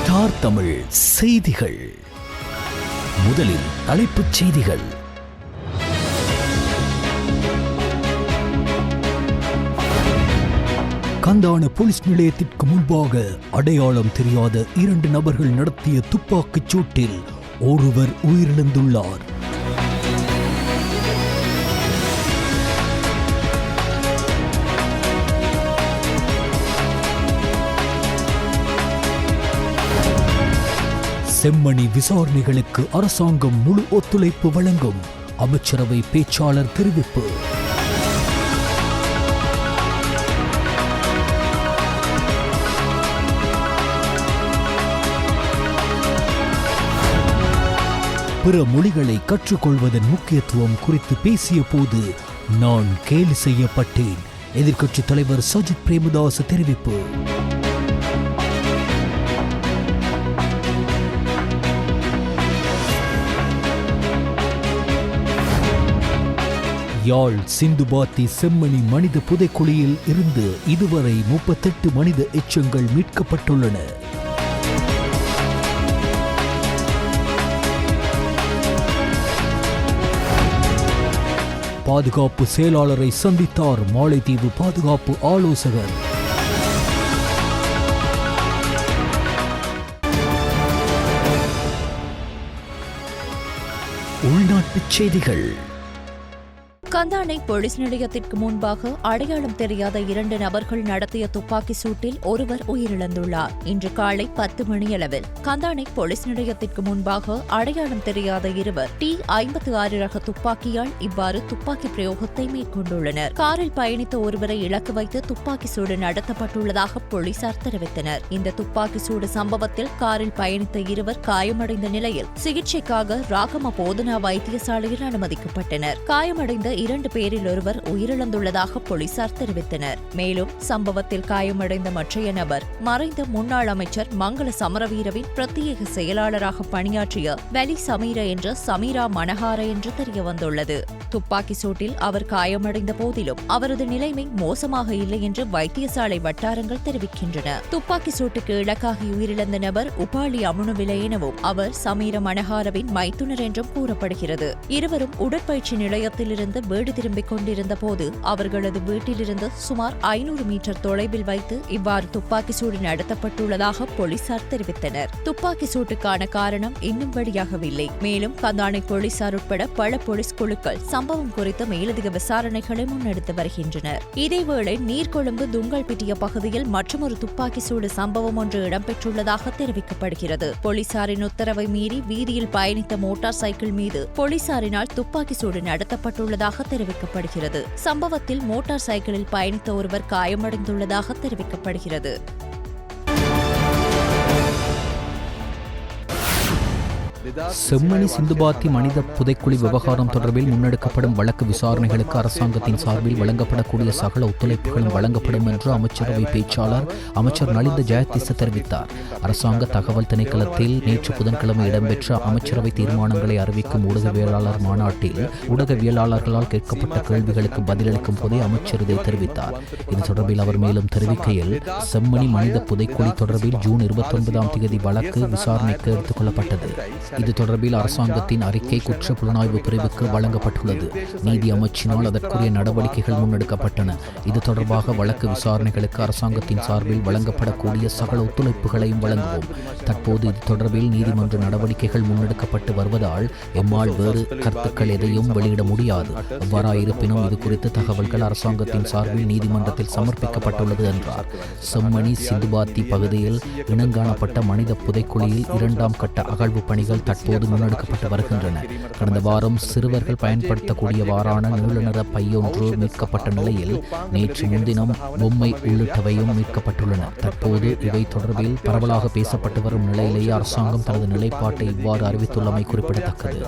Star Tamil செய்திகள். முதலில் தலைப்புச் செய்திகள். கந்தான போலீஸ் நிலையத்திற்கு முன்பாக அடையாளம் தெரியாத 2 நபர்கள் நடத்திய துப்பாக்கிச் சூட்டில் ஒருவர் உயிரிழந்துள்ளார். செம்மணி விசாரணைகளுக்கு அரசாங்கம் முழு ஒத்துழைப்பு வழங்கும் அமைச்சரவை பேச்சாளர் தெரிவிப்பு. பிற மொழிகளை கற்றுக்கொள்வதன் முக்கியத்துவம் குறித்து பேசிய போது நான் கேலி செய்யப்பட்டேன். எதிர்க்கட்சித் தலைவர் சஜித் பிரேமதாச தெரிவிப்பு. யாழ் சிந்துபாத்தி செம்மணி மனித புதைக்குழியில் இருந்து இதுவரை 38 மனித எச்சங்கள் மீட்கப்பட்டுள்ளன. பாதுகாப்பு செயலாளரை சந்தித்தார் மாலைதீவு பாதுகாப்பு ஆலோசகர். உள்நாட்டுச் செய்திகள். கந்தானை போலீஸ் நிலையத்திற்கு முன்பாக அடையாளம் தெரியாத 2 நபர்கள் நடத்திய துப்பாக்கி சூட்டில் ஒருவர் உயிரிழந்துள்ளார். இன்று காலை 10 மணியளவில் கந்தானை போலீஸ் நிலையத்திற்கு முன்பாக அடையாளம் தெரியாத இருவர் T56 ரக துப்பாக்கியால் இவ்வாறு துப்பாக்கி பிரயோகத்தை மேற்கொண்டுள்ளனர். காரில் பயணித்த ஒருவரை இலக்கு வைத்து துப்பாக்கி சூடு நடத்தப்பட்டுள்ளதாக போலீசார் தெரிவித்தனர். இந்த துப்பாக்கி சூடு சம்பவத்தில் காரில் பயணித்த இருவர் காயமடைந்த நிலையில் சிகிச்சைக்காக ராகம போதனா வைத்தியசாலையில் அனுமதிக்கப்பட்டனர். காயமடைந்த 2 பேரில் ஒருவர் உயிரிழந்துள்ளதாக போலீசார் தெரிவித்தனர். மேலும் சம்பவத்தில் காயமடைந்த மற்றைய நபர் மறைந்த முன்னாள் அமைச்சர் மங்கள சமரவீரவின் பிரத்யேக செயலாளராக பணியாற்றிய வலி சமீர என்ற சமீரா மனஹார என்று தெரியவந்துள்ளது. துப்பாக்கி சூட்டில் அவர் காயமடைந்த போதிலும் அவரது நிலைமை மோசமாக இல்லை என்று வைத்தியசாலை வட்டாரங்கள் தெரிவிக்கின்றன. துப்பாக்கி சூட்டுக்கு இலக்காகி உயிரிழந்த நபர் உபாலி அமுனுவிலை எனவும் அவர் சமீர மனஹாரவின் மைத்துனர் என்றும் கூறப்படுகிறது. இருவரும் உடற்பயிற்சி நிலையத்திலிருந்து வீடு திரும்பிக் கொண்டிருந்த போது அவர்களது வீட்டிலிருந்து சுமார் 500 மீட்டர் தொலைவில் வைத்து இவ்வாறு துப்பாக்கி சூடு நடத்தப்பட்டுள்ளதாக போலீசார் தெரிவித்தனர். துப்பாக்கி சூட்டுக்கான காரணம் இன்னும் வெளியாகவில்லை. மேலும் கந்தானை போலீசார் உட்பட பல போலீஸ் குழுக்கள் சம்பவம் குறித்த மேலதிக விசாரணைகளை முன்னெடுத்து வருகின்றனர். இதேவேளை நீர்கொழும்பு துங்கல்பிட்டிய பகுதியில் மற்றொரு துப்பாக்கி சூடு சம்பவம் ஒன்று இடம்பெற்றுள்ளதாக தெரிவிக்கப்படுகிறது. போலீசாரின் உத்தரவை மீறி வீதியில் பயணித்த மோட்டார் சைக்கிள் மீது போலீசாரினால் துப்பாக்கி சூடு நடத்தப்பட்டுள்ளதாக தெரிவிக்கப்படுகிறது. சம்பவத்தில் மோட்டார் சைக்கிளில் பயணித்த ஒருவர் காயமடைந்துள்ளதாக தெரிவிக்கப்படுகிறது. செம்மணி சிந்துபாத்தி மனித புதைக்குழி விவகாரம் தொடர்பில் முன்னெடுக்கப்படும் வழக்கு விசாரணைகளுக்கு அரசாங்கத்தின் சார்பில் வழங்கப்படக்கூடிய சகல ஒத்துழைப்புகளும் வழங்கப்படும் என்று அமைச்சரவை பேச்சாளர் அமைச்சர் நலிந்த ஜெயதிச தெரிவித்தார். அரசாங்க தகவல் திணைக்களத்தில் நேற்று புதன்கிழமை இடம்பெற்ற அமைச்சரவை தீர்மானங்களை அறிவிக்கும் ஊடகவியலாளர் மாநாட்டில் ஊடகவியலாளர்களால் கேட்கப்பட்ட கேள்விகளுக்கு பதிலளிக்கும் போதே அமைச்சர் இதை தெரிவித்தார். இது தொடர்பில் அவர் மேலும் தெரிவிக்கையில், செம்மணி மனித புதைக்குழி தொடர்பில் ஜூன் 29ஆம் தேதி வழக்கு விசாரணைக்கு எடுத்துக் கொள்ளப்பட்டது. இது தொடர்பில் அரசாங்கத்தின் அறிக்கை குற்ற புலனாய்வு பிரிவுக்கு வழங்கப்பட்டுள்ளது. நீதி அமைச்சினால் அதற்குரிய நடவடிக்கைகள் முன்னெடுக்கப்பட்டன. இது தொடர்பாக வழக்கு விசாரணைகளுக்கு அரசாங்கத்தின் சார்பில் வழங்கப்படக்கூடிய சகல ஒத்துழைப்புகளையும் வழங்குவோம். தற்போது இது தொடர்பில் நீதிமன்ற நடவடிக்கைகள் முன்னெடுக்கப்பட்டு வருவதால் எம்மால் வேறு கருத்துக்கள் எதையும் வெளியிட முடியாது. எவ்வாறாயிருப்பினும் இது குறித்த தகவல்கள் அரசாங்கத்தின் சார்பில் நீதிமன்றத்தில் சமர்ப்பிக்கப்பட்டுள்ளது என்றார். செம்மணி சிந்துபாத்தி பகுதியில் இனங்காணப்பட்ட மனித புதைக்குழியில் 2ஆம் கட்ட அகழ்வு பணிகள் தற்போது முன்னெடுக்கப்பட்டு வருகின்றன. கடந்த வாரம் சிறுவர்கள் பயன்படுத்தக்கூடியவாறான நீல நிற பையொன்று மீட்கப்பட்ட நிலையில் நேற்று முன்தினம் பொம்மை உள்ளிட்டவையும் மீட்கப்பட்டுள்ளன. தற்போது இவை தொடர்பில் பரவலாக பேசப்பட்டு வரும் நிலையிலேயே அரசாங்கம் தனது நிலைப்பாட்டை இவ்வாறு அறிவித்துள்ளமை குறிப்பிடத்தக்கது.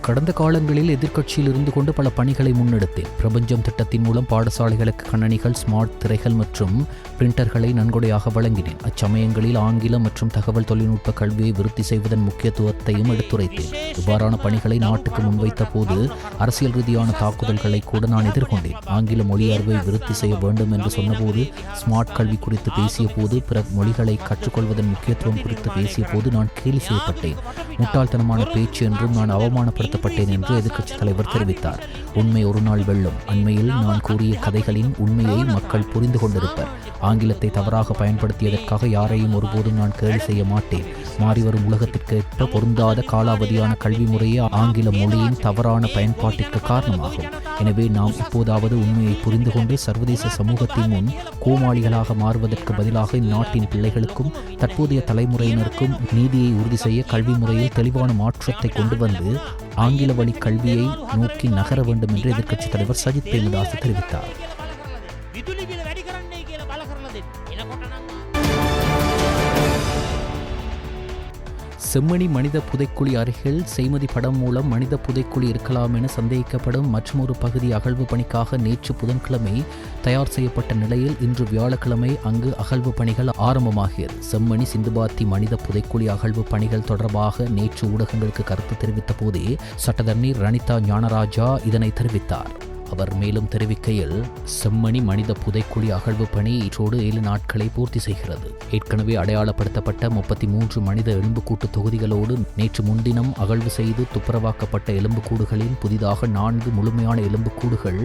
கடந்த காலங்களில் எதிர்க்கட்சியில் இருந்து கொண்டு பல பணிகளை முன்னெடுத்தேன். பிரபஞ்சம் திட்டத்தின் மூலம் பாடசாலைகளுக்கு கணனிகள், ஸ்மார்ட் திரைகள் மற்றும் பிரிண்டர்களை நன்கொடையாக வழங்கினேன். அச்சமயங்களில் ஆங்கிலம் மற்றும் தகவல் தொழில்நுட்ப கல்வியை விருத்தி செய்வதன் முக்கியத்துவத்தையும் எடுத்துரைத்தேன். இவ்வாறான பணிகளை நாட்டுக்கு முன்வைத்த போது அரசியல் ரீதியான தாக்குதல்களை கூட நான் எதிர்கொண்டேன். ஆங்கில மொழி அறிவை விருத்தி செய்ய வேண்டும் என்று சொன்னபோது, ஸ்மார்ட் கல்வி குறித்து பேசிய போது, பிற மொழிகளை கற்றுக்கொள்வதன் முக்கியத்துவம் குறித்து பேசிய போது நான் கேலி செய்யப்பட்டேன். முட்டாள்தனமான பேச்சு என்றும் நான் அவமானப்படுத்தப்பட்டேன் என்று எதிர்க்கட்சித் தலைவர் தெரிவித்தார். உண்மை ஒரு நாள் வெல்லும். அண்மையில் நான் கூறிய கதைகளின் உண்மையை மக்கள் புரிந்து கொண்டிருப்பர். ஆங்கிலத்தை தவறாக பயன்படுத்தியதற்காக யாரையும் ஒருபோதும் நான் கேலி செய்ய மாட்டேன். மாறிவரும் உலகத்திற்கேற்ப பொருந்தாத காலாவதியான கல்வி முறையே ஆங்கில மொழியின் தவறான பயன்பாட்டிற்கு காரணமாகும். எனவே நாம் இப்போதாவது உண்மையை புரிந்து கொண்டு சர்வதேச சமூகத்தின் முன் கோமாளிகளாக மாறுவதற்கு பதிலாக இந்நாட்டின் பிள்ளைகளுக்கும் தற்போதைய தலைமுறையினருக்கும் நீதியை உறுதி செய்ய கல்வி முறையில் தெளிவான மாற்றத்தை கொண்டு வந்து ஆங்கில வழி கல்வியை நோக்கி நகர வேண்டும் என்று எதிர்க்கட்சித் தலைவர் சஜித் பிரேமதாச தெரிவித்தார். செம்மணி மனித புதைக்குழி அருகில் செய்மதி படம் மூலம் மனித புதைக்குழி இருக்கலாம் என சந்தேகிக்கப்படும் மற்றொரு பகுதி அகழ்வு பணிக்காக நேற்று புதன்கிழமை தயார் செய்யப்பட்ட நிலையில் இன்று வியாழக்கிழமை அங்கு அகழ்வு பணிகள் ஆரம்பமாகியது. செம்மணி சிந்துபாத்தி மனித புதைக்குழி அகழ்வு பணிகள் தொடர்பாக நேற்று ஊடகங்களுக்கு கருத்து தெரிவித்த போதே சட்டத்தரணி ரணிதா ஞானராஜா இதனை தெரிவித்தார். அவர் மேலும் தெரிவிக்கையில், செம்மணி மனித புதைக்குழி அகழ்வு பணி இன்றோடு 7 நாட்களை பூர்த்தி செய்கிறது. ஏற்கனவே அடையாளப்படுத்தப்பட்ட 33 மனித எலும்புக்கூட்டு தொகுதிகளோடு நேற்று முன்தினம் அகழ்வு செய்து துப்புரவாக்கப்பட்ட எலும்புக்கூடுகளில் புதிதாக 4 முழுமையான எலும்புக்கூடுகள்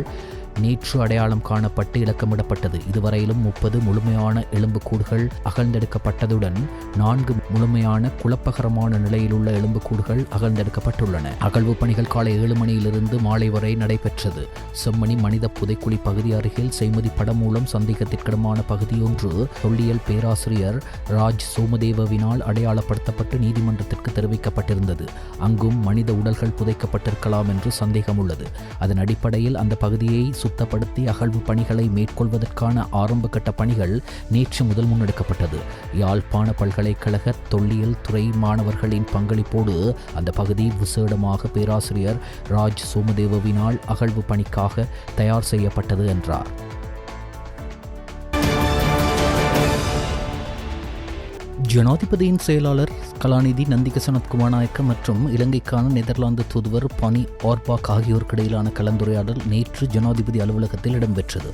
நேற்று அடையாளம் காணப்பட்டு இலக்கமிடப்பட்டது. இதுவரையிலும் 30 முழுமையான எலும்புக்கூடுகள் அகழ்ந்தெடுக்கப்பட்டதுடன் 4 முழுமையான குழப்பகரமான நிலையில் உள்ள எலும்புக்கூடுகள் அகழ்ந்தெடுக்கப்பட்டுள்ளன. அகழ்வு பணிகள் காலை 7 மணியிலிருந்து மாலை வரை நடைபெற்றது. செம்மணி மனித புதைக்குழி பகுதி அருகில் செய்மதி படம் மூலம் சந்தேகத்திற்கிடமான பகுதியொன்று தொல்லியல் பேராசிரியர் ராஜ் சோமதேவவினால் அடையாளப்படுத்தப்பட்டு நீதிமன்றத்திற்கு தெரிவிக்கப்பட்டிருந்தது. அங்கும் மனித உடல்கள் புதைக்கப்பட்டிருக்கலாம் என்று சந்தேகம் உள்ளது. அதன் அடிப்படையில் அந்த பகுதியை சுத்தப்படுத்தி அகழ்வு பணிகளை மேற்கொள்வதற்கான ஆரம்ப கட்ட பணிகள் நேற்று முதல் முன்னெடுக்கப்பட்டது. யாழ்ப்பாண பல்கலைக்கழக தொல்லியல் துறை மாணவர்களின் பங்களிப்போடு அந்த பகுதி விசேடமாக பேராசிரியர் ராஜ் சோமதேவவினால் அகழ்வு பணிக்காக தயார் செய்யப்பட்டது என்றார். ஜனாதிபதியின் செயலாளர் கலாநிதி நந்திக சனத்குமார் நாயக்க மற்றும் இலங்கைக்கான நெதர்லாந்து தூதுவர் பனி ஆர்பாக் ஆகியோருக்கிடையிலான கலந்துரையாடல் நேற்று ஜனாதிபதி அலுவலகத்தில் இடம்பெற்றது.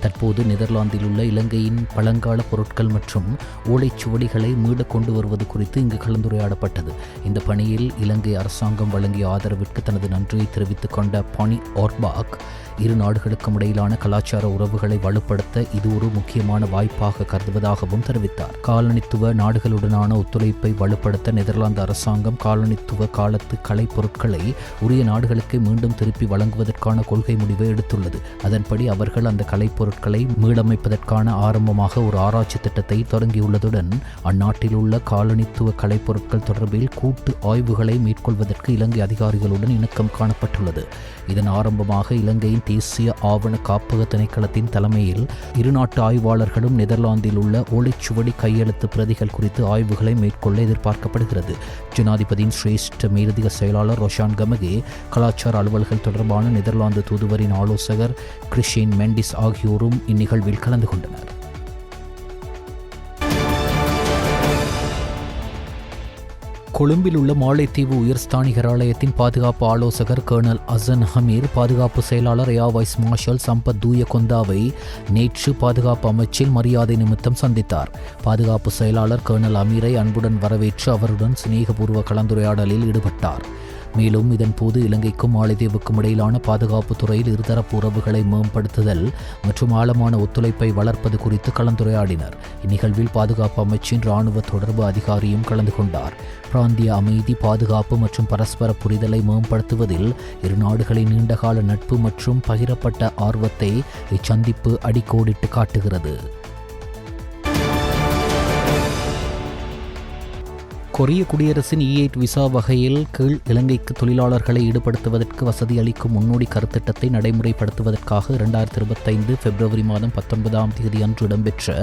தற்போது நெதர்லாந்தில் உள்ள இலங்கையின் பழங்கால பொருட்கள் மற்றும் ஓலைச்சுவடிகளை மீள கொண்டு வருவது குறித்து இங்கு கலந்துரையாடப்பட்டது. இந்த பணியில் இலங்கை அரசாங்கம் வழங்கிய ஆதரவிற்கு தனது நன்றியை தெரிவித்துக் கொண்ட பனி ஆர்பாக், இரு நாடுகளுக்கும் இடையிலான கலாச்சார உறவுகளை வலுப்படுத்த இது ஒரு முக்கியமான வாய்ப்பாக கருதுவதாகவும் தெரிவித்தார். காலனித்துவ நாடுகளுடனான ஒத்துழைப்பை வலுப்படுத்த நெதர்லாந்து அரசாங்கம் காலனித்துவ காலத்து கலை பொருட்களை உரிய நாடுகளுக்கு மீண்டும் திருப்பி வழங்குவதற்கான கொள்கை முடிவை எடுத்துள்ளது. அதன்படி அவர்கள் அந்த கலைப்பொருட்களை மீளமைப்பதற்கான ஆரம்பமாக ஒரு ஆராய்ச்சி திட்டத்தை தொடங்கியுள்ளதுடன் அந்நாட்டில் உள்ள காலனித்துவ கலைப்பொருட்கள் தொடர்பில் கூட்டு ஆய்வுகளை மேற்கொள்வதற்கு இலங்கை அதிகாரிகளுடன் இணக்கம் காணப்பட்டுள்ளது. இதன் ஆரம்பமாக இலங்கையின் தேசிய ஆவண காப்பக திணைக்களத்தின் தலைமையில் இரு நாட்டு ஆய்வாளர்களும் நெதர்லாந்தில் உள்ள ஓலைச்சுவடி கையெழுத்து பிரதிகள் குறித்து ஆய்வுகளை மேற்கொள்ள எதிர்பார்க்கப்படுகிறது. ஜனாதிபதியின் சிரேஷ்ட மேலதிக செயலாளர் ரோஷான் கமகே, கலாச்சார அலுவல்கள் தொடர்பான நெதர்லாந்து தூதுவரின் ஆலோசகர் கிறிஸ்டின் மெண்டிஸ் ஆகியோரும் இந்நிகழ்வில் கலந்து கொண்டனர். கொழும்பில் உள்ள மாலைத்தீவு உயர்ஸ்தானிகர் ஆலயத்தின் பாதுகாப்பு ஆலோசகர் கர்னல் அசன் ஹமீர், பாதுகாப்பு செயலாளர் ஏர் வைஸ் மார்ஷல் சம்பத் தூய கொந்தாவை நேற்று பாதுகாப்பு அமைச்சில் மரியாதை நிமித்தம் சந்தித்தார். பாதுகாப்பு செயலாளர் கர்னல் அமீரை அன்புடன் வரவேற்று அவருடன் சிநேகபூர்வ கலந்துரையாடலில் ஈடுபட்டார். மேலும் இதன்போது இலங்கைக்கும் மாலைத்தீவுக்கும் இடையிலான பாதுகாப்பு துறையில் இருதரப்பு உறவுகளை மேம்படுத்துதல் மற்றும் ஆழமான ஒத்துழைப்பை வளர்ப்பது குறித்து கலந்துரையாடினர். இந்நிகழ்வில் பாதுகாப்பு அமைச்சின் இராணுவ தொடர்பு அதிகாரியும் கலந்து கொண்டார். பிராந்திய அமைதி, பாதுகாப்பு மற்றும் பரஸ்பர புரிதலை மேம்படுத்துவதில் இரு நாடுகளின் நீண்டகால நட்பு மற்றும் பகிரப்பட்ட ஆர்வத்தை இச்சந்திப்பு அடிக்கோடிட்டு காட்டுகிறது. கொரிய குடியரசின் E8 விசா வகையில் கீழ் இலங்கைக்கு தொழிலாளர்களை ஈடுபடுத்துவதற்கு வசதி அளிக்கும் முன்னோடி கருத்திட்டத்தை நடைமுறைப்படுத்துவதற்காக 2025 பிப்ரவரி மாதம் 19ஆம் தேதி அன்று இடம்பெற்ற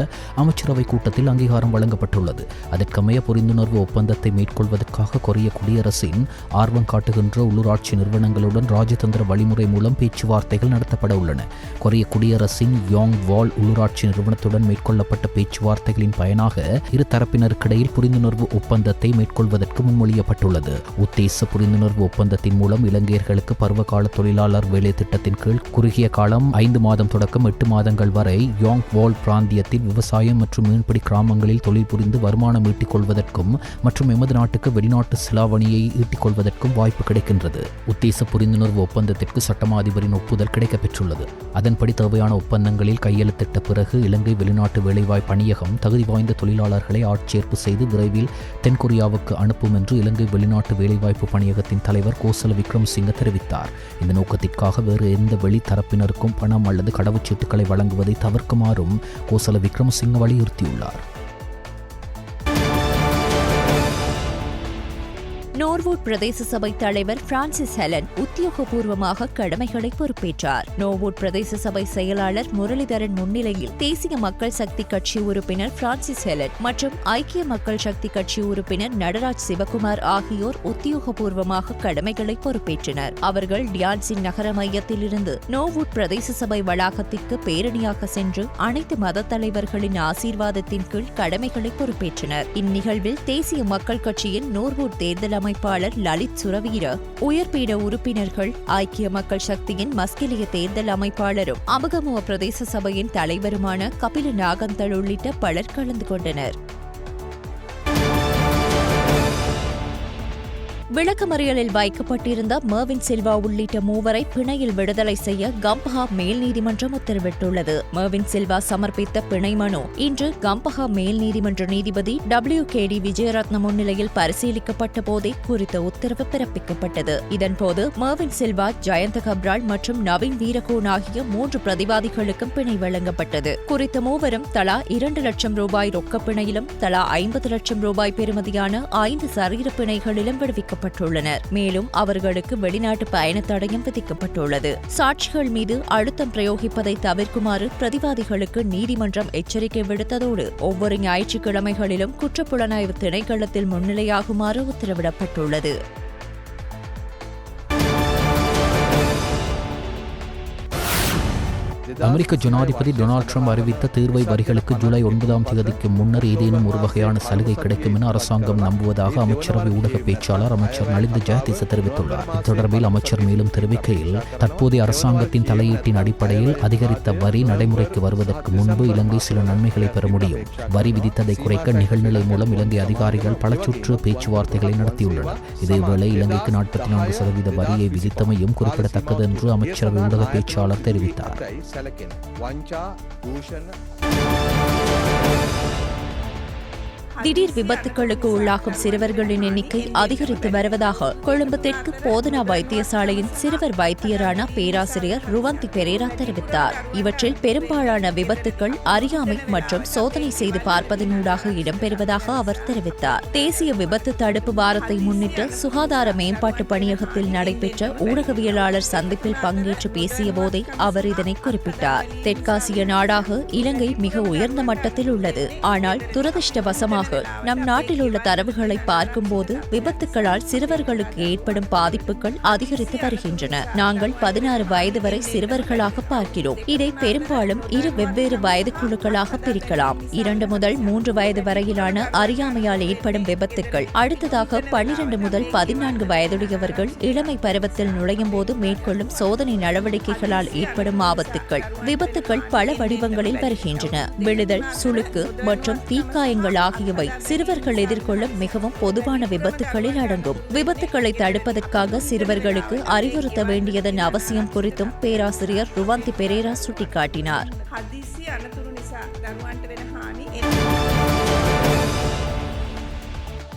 அமைச்சரவை கூட்டத்தில் அங்கீகாரம் வழங்கப்பட்டுள்ளது. அதற்கமைய புரிந்துணர்வு ஒப்பந்தத்தை மேற்கொள்வதற்காக கொரிய குடியரசின் ஆர்வம் காட்டுகின்ற உள்ளூராட்சி நிறுவனங்களுடன் ராஜதந்திர வழிமுறை மூலம் பேச்சுவார்த்தைகள் நடத்தப்பட உள்ளன. கொரிய குடியரசின் யோங் வால் உள்ளூராட்சி நிறுவனத்துடன் மேற்கொள்ளப்பட்ட பேச்சுவார்த்தைகளின் பயனாக இரு தரப்பினருக்கிடையில் புரிந்துணர்வு ஒப்பந்தத்தை மேற்கொள்வதற்கு முன்மொழியப்பட்டுள்ளது. உத்தேச புரிந்துணர்வு ஒப்பந்தத்தின் மூலம் இலங்கையர்களுக்கு பருவகால தொழிலாளர் வேலை திட்டத்தின் கீழ் குறுகிய காலம் 5 மாதம் தொடக்கம் 8 மாதங்கள் வரை யோங் வால் பிராந்தியத்தில் விவசாயம் மற்றும் மீன்பிடி கிராமங்களில் தொழில் புரிந்து வருமானம் ஈட்டிக் கொள்வதற்கும் மற்றும் எமது நாட்டுக்கு வெளிநாட்டு செலாவணியை ஈட்டிக் கொள்வதற்கும் வாய்ப்பு கிடைக்கின்றது. உத்தேச புரிந்துணர்வு ஒப்பந்தத்திற்கு சட்டமா அதிபரின் ஒப்புதல் கிடைக்கப்பெற்றுள்ளது. அதன்படி தேவையான ஒப்பந்தங்களில் கையெழுத்திட்ட பிறகு இலங்கை வெளிநாட்டு வேலைவாய்ப்பு பணியகம் தகுதி வாய்ந்த தொழிலாளர்களை ஆட்சேர்ப்பு செய்து விரைவில் தென்கொரியாவுக்கு அனுப்பும் என்று இலங்கை வெளிநாட்டு வேலைவாய்ப்பு பணியகத்தின் தலைவர் கோசல விக்ரமசிங்க தெரிவித்தார். இந்த நோக்கத்திற்காக வேறு எந்த வெளித்தரப்பினருக்கும் பணம் அல்லது கடவுச்சீட்டுகளை வழங்குவதை தவிர்க்குமாறும் கோசல விக்ரமசிங்க வலியுறுத்தியுள்ளார். நோர்வூட் பிரதேச சபை தலைவர் பிரான்சிஸ் ஹெலன் உத்தியோகபூர்வமாக கடமைகளை பொறுப்பேற்றார். நோர்வூட் பிரதேச சபை செயலாளர் முரளிதரன் முன்னிலையில் தேசிய மக்கள் சக்தி கட்சி உறுப்பினர் பிரான்சிஸ் ஹெலன் மற்றும் ஐக்கிய மக்கள் சக்தி கட்சி உறுப்பினர் நடராஜ் சிவகுமார் ஆகியோர் உத்தியோகபூர்வமாக கடமைகளை பொறுப்பேற்றனர். அவர்கள் டியான்சின் நகர மையத்திலிருந்து நோர்வூட் பிரதேச சபை வளாகத்திற்கு பேரணியாக சென்று அனைத்து மத தலைவர்களின் ஆசீர்வாதத்தின் கீழ் கடமைகளை பொறுப்பேற்றனர். இந்நிகழ்வில் தேசிய மக்கள் கட்சியின் நோர்வூட் தேர்தல் அமைப்பாளர் லலித் சுரவீர, உயர்பீட உறுப்பினர்கள், ஐக்கிய மக்கள் சக்தியின் மஸ்கெலிய தேர்தல் அமைப்பாளரும் அமகமுவ பிரதேச சபையின் தலைவருமான கபில நாகந்தல் உள்ளிட்ட பலர் கலந்து கொண்டனர். விளக்கமறியலில் வைக்கப்பட்டிருந்த மர்வின் சில்வா உள்ளிட்ட மூவரை பிணையில் விடுதலை செய்ய கம்பஹா மேல் நீதிமன்றம் உத்தரவிட்டுள்ளது. மர்வின் சில்வா சமர்ப்பித்த பிணை மனு இன்று கம்பஹா மேல் நீதிமன்ற நீதிபதி WKD விஜயரத்ன முன்னிலையில் பரிசீலிக்கப்பட்ட போதே குறித்த உத்தரவு பிறப்பிக்கப்பட்டது. இதன்போது மர்வின் சில்வா, ஜயந்த கப்ரால் மற்றும் நவீன் வீரகோன் ஆகிய 3 பிரதிவாதிகளுக்கும் பிணை வழங்கப்பட்டது. குறித்த மூவரும் தலா 2 லட்சம் ரூபாய் ரொக்க பிணையிலும் தலா 50 லட்சம் ரூபாய் பெறுமதியான 5 சரீர பிணைகளிலும் விடுவிக்கப்பட்டனர். மேலும் அவர்களுக்கு வெளிநாட்டு பயண தடையும் விதிக்கப்பட்டுள்ளது. சாட்சிகள் மீது அழுத்தம் பிரயோகிப்பதை தவிர்க்குமாறு பிரதிவாதிகளுக்கு நீதிமன்றம் எச்சரிக்கை விடுத்ததோடு ஒவ்வொரு ஞாயிற்றுக்கிழமைகளிலும் குற்றப்புலனாய்வு திணைக்களத்தில் முன்னிலையாகுமாறு உத்தரவிடப்பட்டுள்ளது. அமெரிக்க ஜனாதிபதி டொனால்ட் ட்ரம்ப் அறிவித்த தீர்வை வரிகளுக்கு ஜூலை 9ஆம் தேதிக்கு முன்னர் ஏதேனும் ஒரு வகையான சலுகை கிடைக்கும் என அரசாங்கம் நம்புவதாக அமைச்சரவை ஊடக பேச்சாளர் அமைச்சர் நலிந்த ஜெயதிச தெரிவித்துள்ளார். இத்தொடர்பில் அமைச்சர் மேலும் தெரிவிக்கையில், தற்போதைய அரசாங்கத்தின் தலையீட்டின் அடிப்படையில் அதிகரித்த வரி நடைமுறைக்கு வருவதற்கு முன்பு இலங்கை சில நன்மைகளை பெற முடியும். வரி விதித்ததை குறைக்க நிகழ்நிலை மூலம் இலங்கை அதிகாரிகள் பல சுற்று பேச்சுவார்த்தைகளை நடத்தியுள்ளனர். இதேவேளை இலங்கைக்கு 44% வரியை விதித்தமையும் குறிப்பிடத்தக்கது என்று அமைச்சரவை ஊடக பேச்சாளர் தெரிவித்தார். திடீர் விபத்துகளுக்கு உள்ளாகும் சிறுவர்களின் எண்ணிக்கை அதிகரித்து வருவதாக கொழும்பு தெற்கு போதனா வைத்தியசாலையின் சிறுவர் வைத்தியரான பேராசிரியர் ருவந்தி பெரேரா தெரிவித்தார். இவற்றில் பெரும்பாலான விபத்துக்கள் அறியாமை மற்றும் சோதனை செய்து பார்ப்பதனூடாக இடம்பெறுவதாக அவர் தெரிவித்தார். தேசிய விபத்து தடுப்பு வாரத்தை முன்னிட்டு சுகாதார மேம்பாட்டு பணியகத்தில் நடைபெற்ற ஊடகவியலாளர் சந்திப்பில் பங்கேற்று பேசிய போதே அவர் இதனை குறிப்பிட்டார். தெற்காசிய நாடாக இலங்கை மிக உயர்ந்த மட்டத்தில் உள்ளது. ஆனால் துரதிர்ஷ்டவசமாக நம் நாட்டில் உள்ள தரவுகளை பார்க்கும்போது விபத்துக்களால் சிறுவர்களுக்கு ஏற்படும் பாதிப்புகள் அதிகரித்து வருகின்றன. நாங்கள் 16 வயது வரை சிறுவர்களாக பார்க்கிறோம். இதை பெரும்பாலும் 2 வெவ்வேறு வயது குழுக்களாக பிரிக்கலாம். 2 முதல் 3 வயது வரையிலான அறியாமையால் ஏற்படும் விபத்துக்கள், அடுத்ததாக 12 முதல் 14 வயதுடையவர்கள் இளமை பருவத்தில் நுழையும் போது மேற்கொள்ளும் சோதனை நடவடிக்கைகளால் ஏற்படும் ஆபத்துக்கள். விபத்துக்கள் பல வடிவங்களில் வருகின்றன. விழுதல், சுளுக்கு மற்றும் தீக்காயங்கள் ஆகியவை சிறுவர்கள் எதிர்கொள்ளும் மிகவும் பொதுவான விபத்துக்களில் அடங்கும். விபத்துக்களை தடுப்பதற்காக சிறுவர்களுக்கு அறிவுறுத்த வேண்டியதன் அவசியம் குறித்தும் பேராசிரியர் ருவந்தி பெரேரா சுட்டிக்காட்டினார்.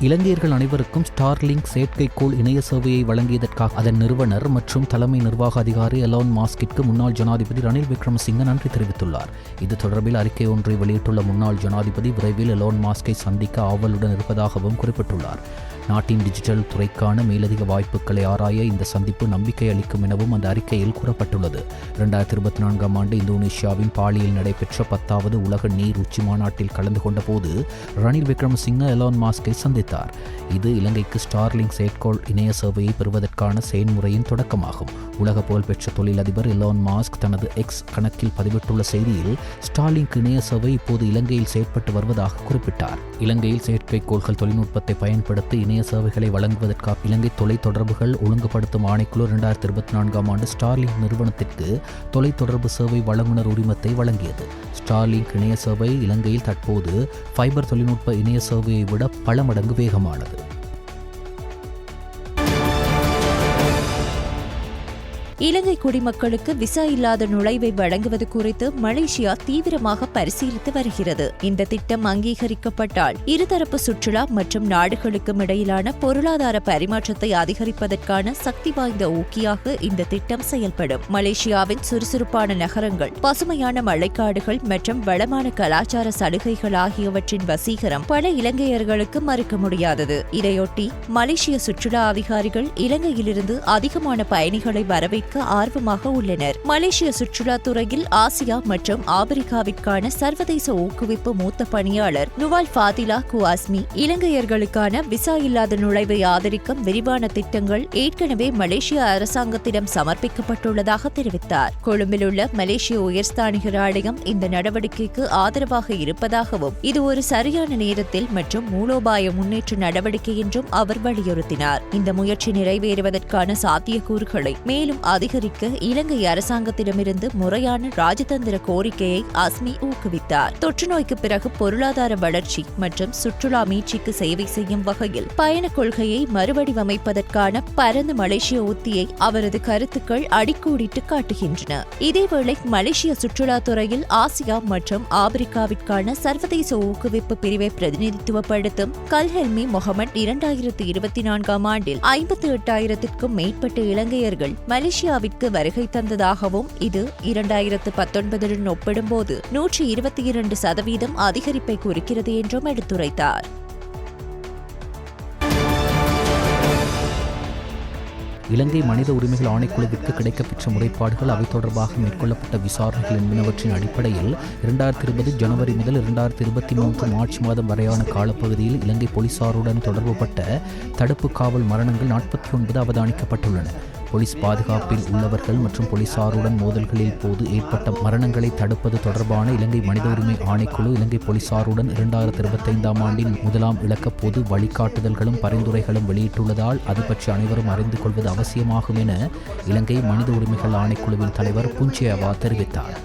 இலங்கையர்கள் அனைவருக்கும் ஸ்டார்லிங்க் செயற்கைக்கோள் இணைய சேவையை வழங்கியதற்காக அதன் நிறுவனர் மற்றும் தலைமை நிர்வாக அதிகாரி எலான் மாஸ்கிற்கு முன்னாள் ஜனாதிபதி ரணில் விக்ரமசிங்க நன்றி தெரிவித்துள்ளார். இது தொடர்பில் அறிக்கை ஒன்றை வெளியிட்டுள்ள முன்னாள் ஜனாதிபதி விரைவில் எலான் மாஸ்கை சந்திக்க ஆவலுடன் இருப்பதாகவும் குறிப்பிட்டுள்ளார். நாட்டின் டிஜிட்டல் துறைக்கான மேலதிக வாய்ப்புகளை ஆராய இந்த சந்திப்பு நம்பிக்கை அளிக்கும் எனவும் அந்த அறிக்கையில் கூறப்பட்டுள்ளது. 2024 ஆண்டு இந்தோனேஷியாவின் பாலியில் நடைபெற்ற 10வது உலக நீர் உச்சி மாநாட்டில் கலந்து கொண்ட போது ரணில் விக்ரமசிங்க எலான் மாஸ்கை சந்தித்தார். இது இலங்கைக்கு ஸ்டார்லிங்க் செயற்கைக்கோள் இணைய சேவையை பெறுவதற்கான செயல்முறையின் தொடக்கமாகும். உலக புகழ்பெற்ற தொழிலதிபர் எலான் மாஸ்க் தனது எக்ஸ் கணக்கில் பதிவிட்டுள்ள செய்தியில் ஸ்டார்லிங்க் இணைய சேவை இப்போது இலங்கையில் செயற்பட்டு வருவதாக குறிப்பிட்டார். இலங்கையில் செயற்கைக்கோள்கள் தொழில்நுட்பத்தை பயன்படுத்தி இணைய சேவைகளை வழங்குவதற்காக இலங்கை தொலைத்தொடர்புகள் ஒழுங்குபடுத்தும் ஆணைக்குழு 2024 ஆண்டு ஸ்டார்லிங்க் நிறுவனத்திற்கு தொலைத்தொடர்பு சேவை வழங்குனர் உரிமத்தை வழங்கியது. ஸ்டார்லிங்க் இணைய சேவை இலங்கையில் தற்போது ஃபைபர் தொழில்நுட்ப இணைய சேவையை விட பல மடங்கு வேகமானது. இலங்கை குடிமக்களுக்கு விசா இல்லாத நுழைவை வழங்குவது குறித்து மலேசியா தீவிரமாக பரிசீலித்து வருகிறது. இந்த திட்டம் அங்கீகரிக்கப்பட்டால் இருதரப்பு சுற்றுலா மற்றும் நாடுகளுக்கும் இடையிலான பொருளாதார பரிமாற்றத்தை அதிகரிப்பதற்கான சக்தி வாய்ந்த ஊக்கியாக இந்த திட்டம் செயல்படும். மலேசியாவின் சுறுசுறுப்பான நகரங்கள், பசுமையான மழைக்காடுகள் மற்றும் வளமான கலாச்சார சலுகைகள் ஆகியவற்றின் வசீகரம் பல இலங்கையர்களுக்கு மறுக்க முடியாதது. இதையொட்டி மலேசிய சுற்றுலா அதிகாரிகள் இலங்கையிலிருந்து அதிகமான பயணிகளை வரவேற்க ஆர்வமாக உள்ளனர். மலேசிய சுற்றுலா துறையில் ஆசியா மற்றும் ஆப்பிரிக்காவிற்கான சர்வதேச ஊக்குவிப்பு மூத்த பணியாளர் நுவால் ஃபாதிலா குவாஸ்மி இலங்கையர்களுக்கான விசா இல்லாத நுழைவை ஆதரிக்கும் விரிவான திட்டங்கள் ஏற்கனவே மலேசிய அரசாங்கத்திடம் சமர்ப்பிக்கப்பட்டுள்ளதாக தெரிவித்தார். கொழும்பில் உள்ள மலேசிய உயர்ஸ்தானிகர் ஆலயம் இந்த நடவடிக்கைக்கு ஆதரவாக இருப்பதாகவும் இது ஒரு சரியான நேரத்தில் மற்றும் மூலோபாய முன்னேற்ற நடவடிக்கை என்றும் அவர் வலியுறுத்தினார். இந்த முயற்சி நிறைவேறுவதற்கான சாத்தியக்கூறுகளை மேலும் அதிகரிக்க இலங்கை அரசாங்கத்திடமிருந்து முறையான ராஜதந்திர கோரிக்கையை அஸ்மி ஊக்குவித்தார். தொற்று நோய்க்கு பிறகு பொருளாதார வளர்ச்சி மற்றும் சுற்றுலா மீட்சிக்கு சேவை செய்யும் வகையில் பயண கொள்கையை மறுவடிவமைப்பதற்கான பரந்த மலேசிய உத்தியை அவரது கருத்துக்கள் அடிக்கோடிட்டு காட்டுகின்றன. இதேவேளை மலேசிய சுற்றுலா துறையில் ஆசியா மற்றும் ஆப்பிரிக்காவிற்கான சர்வதேச ஊக்குவிப்பு பிரிவை பிரதிநிதித்துவப்படுத்தும் கல்ஹெல்மி முகமட் 2024 ஆண்டில் 58,000க்கும் மேற்பட்ட இலங்கையர்கள் மலேசியாவிற்கு வருகை தந்ததாகவும் இது 2019 ஒப்பிடும்போது 122% அதிகரிப்பை குறிக்கிறது என்றும் எடுத்துரைத்தார். இலங்கை மனித உரிமைகள் ஆணைக்குழுவிற்கு கிடைக்கப்பெற்ற முறைப்பாடுகள், அவை தொடர்பாக மேற்கொள்ளப்பட்ட விசாரணைகள் என்பனவற்றின் அடிப்படையில் 2020 ஜனவரி முதல் 2023 மார்ச் மாதம் வரையான காலப்பகுதியில் இலங்கை போலீசாருடன் தொடர்புபட்ட தடுப்பு காவல் மரணங்கள் 49 அவதானிக்கப்பட்டுள்ளன. போலீஸ் பாதுகாப்பில் உள்ளவர்கள் மற்றும் போலீசாருடன் மோதல்களில் போது ஏற்பட்ட மரணங்களை தடுப்பது தொடர்பான இலங்கை மனித உரிமை ஆணைக்குழு இலங்கை போலீசாருடன் 2025 ஆண்டின் 1ஆம் இலக்க பொது வழிகாட்டுதல்களும் பரிந்துரைகளும் வெளியிட்டுள்ளதால் அது பற்றி அனைவரும் அறிந்து கொள்வது அவசியமாகும் என இலங்கை மனித உரிமைகள் ஆணைக்குழுவின் தலைவர் புஞ்சேவா தெரிவித்தார்.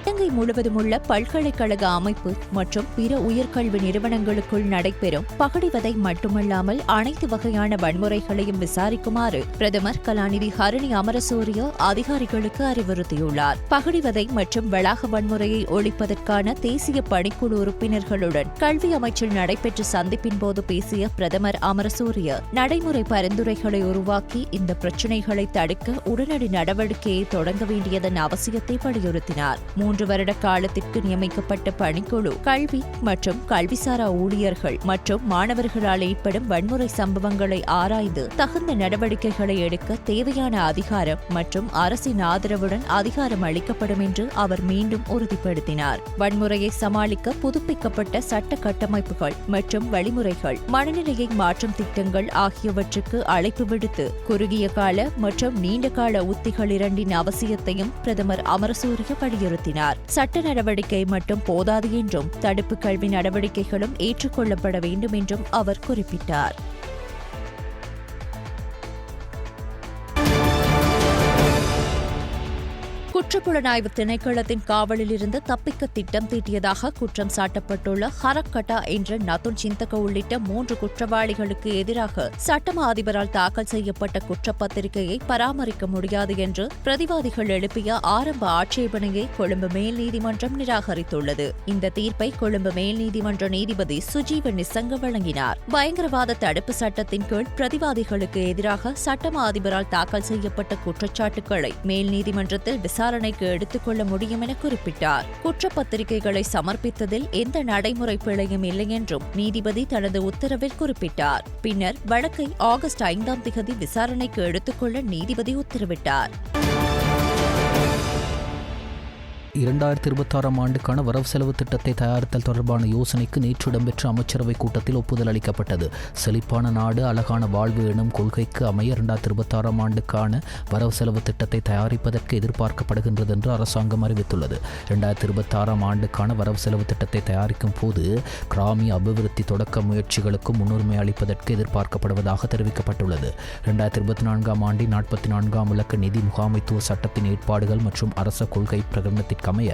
இலங்கை முழுவதும் உள்ள பல்கலைக்கழக அமைப்பு மற்றும் பிற உயர்கல்வி நிறுவனங்களுக்குள் நடைபெறும் பகடிவதை மட்டுமல்லாமல் அனைத்து வகையான வன்முறைகளையும் விசாரிக்குமாறு பிரதமர் கலாநிதி ஹரணி அமரசூரிய அதிகாரிகளுக்கு அறிவுறுத்தியுள்ளார். பகடிவதை மற்றும் வளாக வன்முறையை ஒழிப்பதற்கான தேசிய பணிக்குழு உறுப்பினர்களுடன் கல்வி அமைச்சில் நடைபெற்ற சந்திப்பின் போது பேசிய பிரதமர் அமரசூரிய நடைமுறை பரிந்துரைகளை உருவாக்கி இந்த பிரச்சினைகளை தடுக்க உடனடி நடவடிக்கையை தொடங்க வேண்டியதன் அவசியத்தை வலியுறுத்தினார். 3 வருட காலத்திற்கு நியமிக்கப்பட்ட பணிக்குழு கல்வி மற்றும் கல்விசாரா ஊழியர்கள் மற்றும் மாணவர்களால் ஏற்படும் வன்முறை சம்பவங்களை ஆராய்ந்து தகுந்த நடவடிக்கைகளை எடுக்க தேவையான அதிகாரம் மற்றும் அரசின் ஆதரவுடன் அதிகாரம் அளிக்கப்படும் என்று அவர் மீண்டும் உறுதிப்படுத்தினார். வன்முறையை சமாளிக்க புதுப்பிக்கப்பட்ட சட்ட கட்டமைப்புகள் மற்றும் வழிமுறைகள், மனநிலையை மாற்றும் திட்டங்கள் ஆகியவற்றுக்கு அழைப்பு விடுத்து குறுகிய கால மற்றும் நீண்ட கால உத்திகள் இரண்டின் அவசியத்தையும் பிரதமர் அமரசூரிய வலியுறுத்தினார். சட்ட நடவடிக்கை மட்டும் போதாது என்றும் தடுப்பு கல்வி நடவடிக்கைகளும் ஏற்றுக்கொள்ளப்பட வேண்டும் என்றும் அவர் குறிப்பிட்டார். குற்றப்புலனாய்வு திணைக்களத்தின் காவலில் இருந்து தப்பிக்க திட்டம் தீட்டியதாக குற்றம் சாட்டப்பட்டுள்ள ஹரக்கட்டா என்ற நதுல் சிந்தக உள்ளிட்ட 3 குற்றவாளிகளுக்கு எதிராக சட்டமா அதிபரால் தாக்கல் செய்யப்பட்ட குற்றப்பத்திரிகையை பராமரிக்க முடியாது என்று பிரதிவாதிகள் எழுப்பிய ஆரம்ப ஆட்சேபனையை கொழும்பு மேல் நீதிமன்றம் நிராகரித்துள்ளது. இந்த தீர்ப்பை கொழும்பு மேல் நீதிமன்ற நீதிபதி சுஜீவ நிசங்க வழங்கினார். பயங்கரவாத தடுப்பு சட்டத்தின் கீழ் பிரதிவாதிகளுக்கு எதிராக சட்டமா அதிபரால் தாக்கல் செய்யப்பட்ட குற்றச்சாட்டுகளை மேல் நீதிமன்றத்தில் விசாரணைக்கு எடுத்துக்கொள்ள முடியும் என குறிப்பிட்டார். குற்றப்பத்திரிகைகளை சமர்ப்பித்ததில் எந்த நடைமுறை பிழையும் இல்லை என்றும் நீதிபதி தனது உத்தரவில் குறிப்பிட்டார். பின்னர் வழக்கை ஆகஸ்ட் 5ஆம் திகதி விசாரணைக்கு எடுத்துக்கொள்ள நீதிபதி உத்தரவிட்டார். 2026ஆம் ஆண்டுக்கான வரவு செலவு திட்டத்தை தயாரித்தல் தொடர்பான யோசனைக்கு நேற்று இடம்பெற்ற அமைச்சரவைக் கூட்டத்தில் ஒப்புதல் அளிக்கப்பட்டது. செழிப்பான நாடு அழகான வாழ்வு எனும் கொள்கைக்கு அமைய 2026ஆம் ஆண்டுக்கான வரவு செலவு திட்டத்தை தயாரிப்பதற்கு எதிர்பார்க்கப்படுகின்றது என்று அரசாங்கம் அறிவித்துள்ளது. 2026ஆம் ஆண்டுக்கான வரவு செலவு திட்டத்தை தயாரிக்கும் போது கிராமிய அபிவிருத்தி தொடக்க முயற்சிகளுக்கு முன்னுரிமை அளிப்பதற்கு எதிர்பார்க்கப்படுவதாக தெரிவிக்கப்பட்டுள்ளது. 2024ஆம் ஆண்டின் 44ஆம் இலக்க நிதி முகாமைத்துவ சட்டத்தின் ஏற்பாடுகள் மற்றும் அரச கொள்கை பிரகடனத்திற்கு அமைய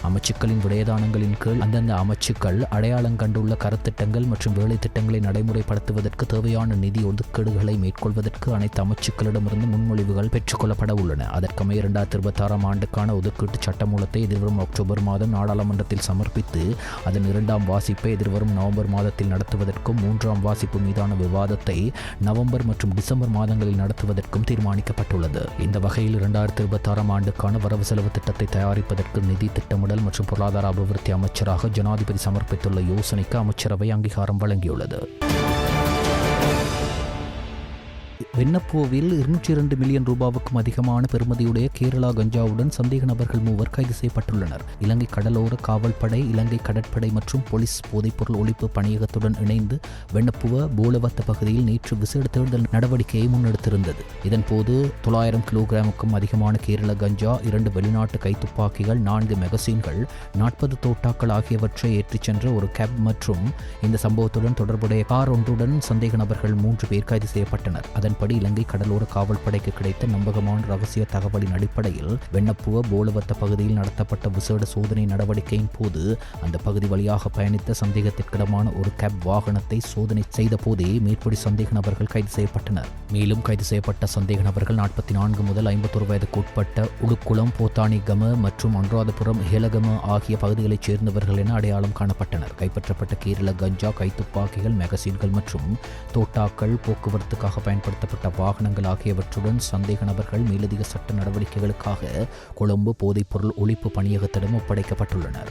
அமைச்சுக்களின் விடயதானங்களின் கீழ் அந்தந்த அமைச்சுக்கள் அடையாளம் கண்டுள்ள கருத்திட்டங்கள் மற்றும் வேலை திட்டங்களை நடைமுறைப்படுத்துவதற்கு தேவையான நிதி ஒதுக்கீடுகளை மேற்கொள்வதற்கு அனைத்து அமைச்சுக்களிடமிருந்து முன்மொழிவுகள் பெற்றுக்கொள்ளப்பட உள்ளன. அதற்கமைய 2026ஆம் ஆண்டுக்கான ஒதுக்கீட்டு சட்டமூலத்தை எதிர்வரும் அக்டோபர் மாதம் நாடாளுமன்றத்தில் சமர்ப்பித்து அதன் 2ஆம் வாசிப்பை எதிர்வரும் நவம்பர் மாதத்தில் நடத்துவதற்கும் 3ஆம் வாசிப்பு மீதான விவாதத்தை நவம்பர் மற்றும் டிசம்பர் மாதங்களில் நடத்துவதற்கும் தீர்மானிக்கப்பட்டுள்ளது. இந்த வகையில் 2026ஆம் ஆண்டுக்கான வரவு செலவு திட்டத்தை தயாரிப்பதற்கு நிதி திட்டமிடல் மற்றும் பொருளாதார அபிவிருத்தி அமைச்சராக ஜனாதிபதி சமர்ப்பித்துள்ள யோசனைக்கு அமைச்சரவை அங்கீகாரம் வழங்கியுள்ளது. வெண்ணப்பூவில் 202 மில்லியன் ரூபாவுக்கும் அதிகமான பெறுமதியுடைய கேரளா கஞ்சாவுடன் சந்தேக நபர்கள் 3 கைது செய்யப்பட்டுள்ளனர். இலங்கை கடலோர காவல்படை, இலங்கை கடற்படை மற்றும் போலீஸ் போதைப்பொருள் ஒழிப்பு பணியகத்துடன் இணைந்து வெண்ணப்புவ போலவத்த பகுதியில் நேற்று விசேட தேடுதல் நடவடிக்கையை முன்னெடுத்திருந்தது. இதன்போது 900 கிலோகிராமுக்கும் அதிகமான கேரள கஞ்சா, 2 வெளிநாட்டு கைத்துப்பாக்கிகள், 4 மெகசீன்கள், 40 தோட்டாக்கள் ஆகியவற்றை ஏற்றிச் சென்ற ஒரு கேப் மற்றும் இந்த சம்பவத்துடன் தொடர்புடைய கார் ஒன்றுடன் சந்தேக நபர்கள் 3 பேர் கைது செய்யப்பட்டனர். அதன்படி இலங்கை கடலோர காவல்படைக்கு கிடைத்த நம்பகமான ரகசிய தகவலின் அடிப்படையில் வெண்ணப்புவ போலவத்த பகுதியில் நடத்தப்பட்ட விசேட சோதனை நடவடிக்கையின் போது அந்த பகுதி வழியாக பயணித்த சந்தேகத்திற்கிடமான ஒரு கேப் வாகனத்தை சோதனை செய்த போதே மேற்படி சந்தேக நபர்கள் கைது செய்யப்பட்டனர். மேலும் கைது செய்யப்பட்ட சந்தேக நபர்கள் 44 முதல் 51 வயதுக்கு உட்பட்ட உடுக்குளம், போத்தானிகம மற்றும் அனுராதபுரம், ஹேலகம ஆகிய பகுதிகளைச் சேர்ந்தவர்கள் என அடையாளம் காணப்பட்டனர். கைப்பற்றப்பட்ட கேரள கஞ்சா, கைத்துப்பாக்கிகள், மெகசீன்கள் மற்றும் தோட்டாக்கள், போக்குவரத்துக்காக பயன்படுத்தப்பட்ட வாகனங்கள் ஆகியவற்றுடன் சந்தேக நபர்கள் மேலதிக சட்ட நடவடிக்கைகளுக்காக கொழும்பு போதைப்பொருள் ஒழிப்பு பணியகத்திடம் ஒப்படைக்கப்பட்டுள்ளனர்.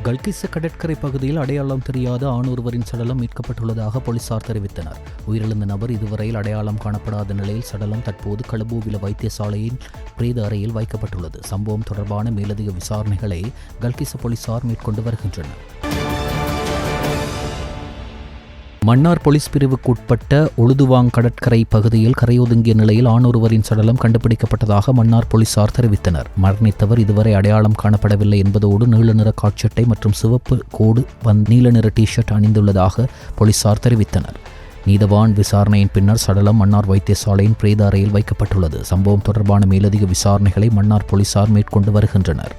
கல்கிஸ்ஸ கடற்கரை பகுதியில் அடையாளம் தெரியாத ஆணொருவரின் சடலம் மீட்கப்பட்டுள்ளதாக போலீசார் தெரிவித்தனர். உயிரிழந்த நபர் இதுவரையில் அடையாளம் காணப்படாத நிலையில் சடலம் தற்போது களபுவில வைத்தியசாலையின் பிரேத அறையில் வைக்கப்பட்டுள்ளது. சம்பவம் தொடர்பான மேலதிக விசாரணைகளை கல்கிஸ்ஸ போலீசார் மேற்கொண்டு வருகின்றனர். மன்னார் போலீஸ் பிரிவுக்கு உட்பட்ட உளுதுவாங் கடற்கரை பகுதியில் கரையொதுங்கிய நிலையில் ஆணொருவரின் சடலம் கண்டுபிடிக்கப்பட்டதாக மன்னார் போலீசார் தெரிவித்தனர். மரணித்தவர் இதுவரை அடையாளம் காணப்படவில்லை என்பதோடு நீல நிற காட்சட்டை மற்றும் சிவப்பு கோடு நீல நிற டி-ஷர்ட் அணிந்துள்ளதாக போலீசார் தெரிவித்தனர். நீதவான் விசாரணையின் பின்னர் சடலம் மன்னார் வைத்தியசாலையின் பிரேத அறையில் வைக்கப்பட்டுள்ளது. சம்பவம் தொடர்பான மேலதிக விசாரணைகளை மன்னார் போலீசார் மேற்கொண்டு வருகின்றனர்.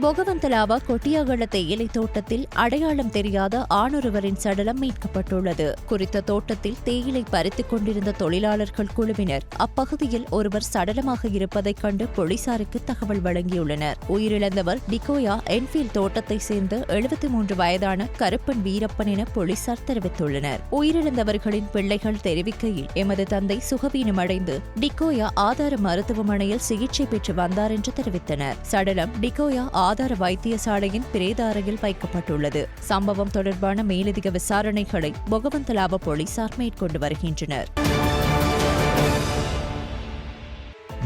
பொகவந்தலாவா கொட்டியாகல தேயிலை தோட்டத்தில் அடையாளம் தெரியாத ஆணொருவரின் சடலம் மீட்கப்பட்டுள்ளது. குறித்த தோட்டத்தில் தேயிலை பறித்துக் கொண்டிருந்த தொழிலாளர்கள் குழுவினர் அப்பகுதியில் ஒருவர் சடலமாக இருப்பதைக் கண்டு போலீசாருக்கு தகவல் வழங்கியுள்ளனர். உயிரிழந்தவர் டிகோயா என்ஃபீல்ட் தோட்டத்தை சேர்ந்த 73 வயதான கருப்பன் வீரப்பன் என போலீசார் தெரிவித்துள்ளனர். உயிரிழந்தவர்களின் பிள்ளைகள் தெரிவிக்கையில், எமது தந்தை சுகவீனமடைந்து டிகோயா ஆதார மருத்துவமனையில் சிகிச்சை பெற்று வந்தார் என்று தெரிவித்தனர். சடலம் டிகோயா ஆதார வைத்தியசாலையின் பிரேத அறையில் வைக்கப்பட்டுள்ளது. சம்பவம் தொடர்பான மேலதிக விசாரணைகளை பொகவந்தலாவ போலீசார் மேற்கொண்டு வருகின்றனர்.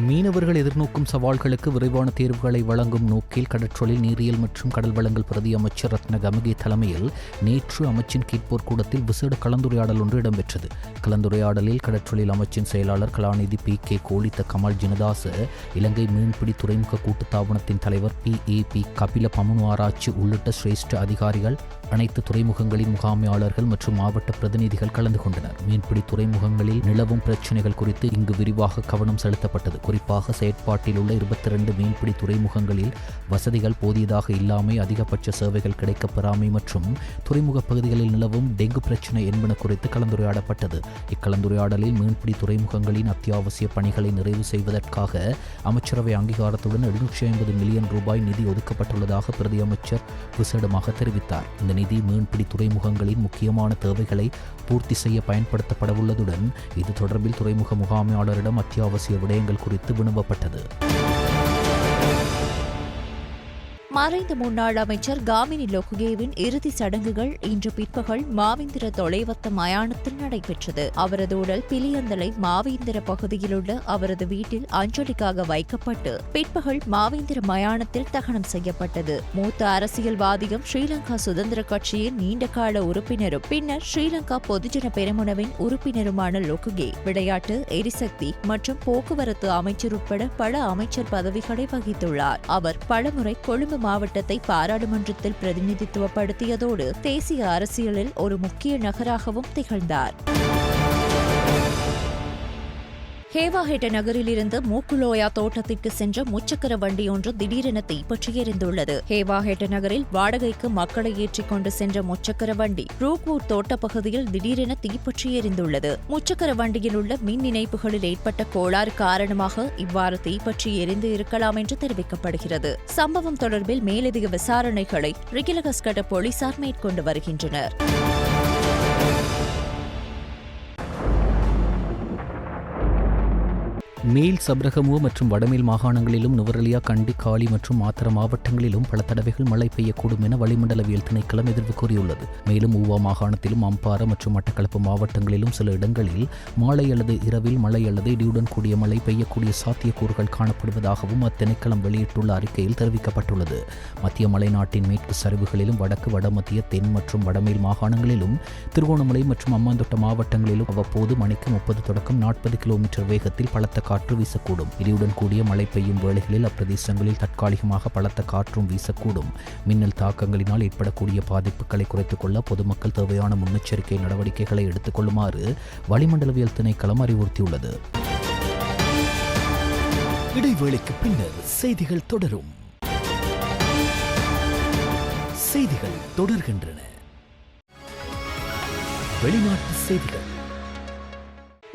மீனவர்கள் எதிர்நோக்கும் சவால்களுக்கு விரைவான தீர்வுகளை வழங்கும் நோக்கில் கடற்றொழில் நீரியல் மற்றும் கடல் வளங்கள் பிரதி அமைச்சர் ரத்ன கமகே தலைமையில் நேற்று அமைச்சின் கேட்போர் கூடத்தில் விசேட கலந்துரையாடல் ஒன்று இடம்பெற்றது. கலந்துரையாடலில் கடற்றொழில் அமைச்சின் செயலாளர் கலாநிதி PK கோலித்த கமல் ஜினதாச, இலங்கை மீன்பிடி துறைமுக கூட்டுத்தாபனத்தின் தலைவர் PAP கபில பமுனுஆராய்ச்சி உள்ளிட்ட சிரேஷ்ட அதிகாரிகள், அனைத்து துறைமுகங்களின் முகாமையாளர்கள் மற்றும் மாவட்ட பிரதிநிதிகள் கலந்து கொண்டனர். மீன்பிடி துறைமுகங்களில் நிலவும் பிரச்சினைகள் குறித்து இங்கு விரிவாக கவனம் செலுத்தப்பட்டது. குறிப்பாக செயற்பாட்டில் உள்ள 22 மீன்பிடி துறைமுகங்களில் வசதிகள் போதியதாக இல்லாமை, அதிகபட்ச சேவைகள் கிடைக்கப்பெறாமை மற்றும் துறைமுக பகுதிகளில் நிலவும் டெங்கு பிரச்சினை என்பன குறித்து கலந்துரையாடப்பட்டது. இக்கலந்துரையாடலில் மீன்பிடி துறைமுகங்களின் அத்தியாவசிய பணிகளை நிறைவு செய்வதற்காக அமைச்சரவை அங்கீகாரத்துடன் 750 மில்லியன் ரூபாய் நிதி ஒதுக்கப்பட்டுள்ளதாக பிரதி அமைச்சர் விசேடமாக தெரிவித்தார். இந்த நிதி மீன்பிடி துறைமுகங்களின் முக்கியமான தேவைகளை பூர்த்தி செய்ய பயன்படுத்தப்படவுள்ளதுடன் இது தொடர்பில் துறைமுக முகாமையாளரிடம் அத்தியாவசிய விடயங்கள் குறித்து வினவப்பட்டது. மறைந்த முன்னாள் அமைச்சர் காமினி லொகுகேவின் இறுதி சடங்குகள் இன்று பிற்பகல் மாவீந்திர தொலைவத்த மயானத்தில் நடைபெற்றது. அவரது உடல் பிலியந்தலை மாவீந்திர பகுதியிலுள்ள அவரது வீட்டில் அஞ்சலிக்காக வைக்கப்பட்டு பிற்பகல் மாவீந்திர மயானத்தில் தகனம் செய்யப்பட்டது. மூத்த அரசியல்வாதியும் ஸ்ரீலங்கா சுதந்திர கட்சியின் நீண்டகால உறுப்பினரும் பின்னர் ஸ்ரீலங்கா பொதுஜன பெரமுனவின் உறுப்பினருமான லொகுகே விளையாட்டு, எரிசக்தி மற்றும் போக்குவரத்து அமைச்சர் உட்பட பல அமைச்சர் பதவிகளை வகித்துள்ளார். அவர் பலமுறை கொழும்பு மாவட்டத்தை பாராளுமன்றத்தில் பிரதிநிதித்துவப்படுத்தியதோடு தேசிய அரசியலில் ஒரு முக்கிய நகராகவும் திகழ்ந்தார். ஹேவாஹெட்ட நகரிலிருந்து மூக்குலோயா தோட்டத்திற்கு சென்ற முச்சக்கர வண்டி ஒன்று திடீரென தீப்பற்றி எரிந்துள்ளது. ஹேவாஹெட்ட நகரில் வாடகைக்கு மக்களை ஏற்றிக் கொண்டு சென்ற முச்சக்கர வண்டி ரூக்வூட் தோட்ட பகுதியில் திடீரென தீப்பற்றி எரிந்துள்ளது. முச்சக்கர வண்டியில் உள்ள மின் இணைப்புகளில் ஏற்பட்ட கோளாறு காரணமாக இவ்வாறு தீப்பற்றி எரிந்து இருக்கலாம் என்று தெரிவிக்கப்படுகிறது. சம்பவம் தொடர்பில் மேலதிக விசாரணைகளை ரிகிலகஸ்கட போலீசார் மேற்கொண்டு வருகின்றனர். மேல் சப்ரகமுவ மற்றும் வடமேல் மாகாணங்களிலும் நுவரெலியா, கண்டி, காலி மற்றும் மாத்தர மாவட்டங்களிலும் பல தடவைகள் மழை பெய்யக்கூடும் என வளிமண்டலவியல் திணைக்களம் எதிர்வு கூறியுள்ளது. மேலும் ஊவா மாகாணத்திலும் அம்பாறை மற்றும் மட்டக்களப்பு மாவட்டங்களிலும் சில இடங்களில் மாலை அல்லது இரவில் மழை அல்லது இடியுடன் கூடிய மழை பெய்யக்கூடிய சாத்தியக்கூறுகள் காணப்படுவதாகவும் அத்திணைக்களம் வெளியிட்டுள்ள அறிக்கையில் தெரிவிக்கப்பட்டுள்ளது. மத்திய மலைநாட்டின் மேற்கு சரிவுகளிலும் வடக்கு, வடமத்திய, தென் மற்றும் வடமேல் மாகாணங்களிலும் திருகோணமலை மற்றும் அம்பாந்தோட்ட மாவட்டங்களிலும் அவ்வப்போது மணிக்கு 30 தொடக்கம் 40 கிலோமீட்டர் வேகத்தில் பலத்த காற்று வீசக்கூடும். இடியுடன் கூடிய மழை பெய்யும் வேளைகளில் அப்பிரதேசங்களில் தற்காலிகமாக பலத்த காற்றும் வீசக்கூடும். மின்னல் தாக்கங்களினால் ஏற்படக்கூடிய பாதிப்புகளை குறைத்துக் கொள்ள பொதுமக்கள் தேவையான முன்னெச்சரிக்கை நடவடிக்கைகளை எடுத்துக் கொள்ளுமாறு வளிமண்டலவியல் திணைக்களம் அறிவுறுத்தியுள்ளது. இடைவேளைக்கு பின்னர் செய்திகள் தொடரும். செய்திகள் தொடர்கின்றன. வெளிநாட்டு செய்திகள்.